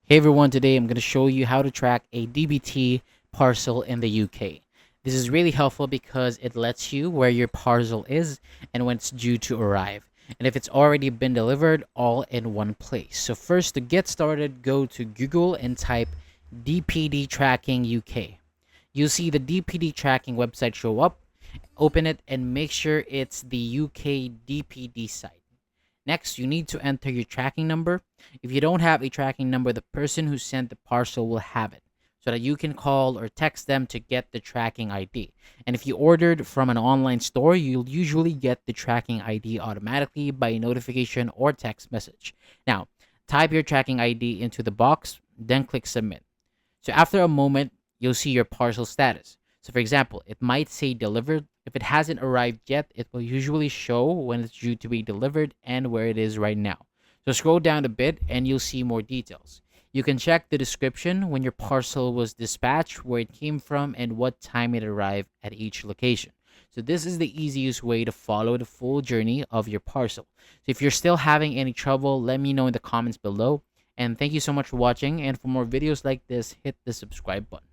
Hey everyone, today I'm going to show you how to track a DPD parcel in the UK. This is really helpful because it lets you where your parcel is and when it's due to arrive, and if it's already been delivered, all in one place. So first, to get started, go to Google and type DPD tracking UK. You'll see the DPD tracking website show up. Open it and make sure it's the UK DPD site. Next, you need to enter your tracking number. If you don't have a tracking number, the person who sent the parcel will have it so that you can call or text them to get the tracking ID. And if you ordered from an online store, you'll usually get the tracking ID automatically by notification or text message. Now, type your tracking ID into the box, then click submit. So after a moment, you'll see your parcel status. So for example, it might say delivered. If it hasn't arrived yet, it will usually show when it's due to be delivered and where it is right now. So scroll down a bit and you'll see more details. You can check the description, when your parcel was dispatched, where it came from, and what time it arrived at each location. So this is the easiest way to follow the full journey of your parcel. So if you're still having any trouble, let me know in the comments below. And thank you so much for watching. And for more videos like this, hit the subscribe button.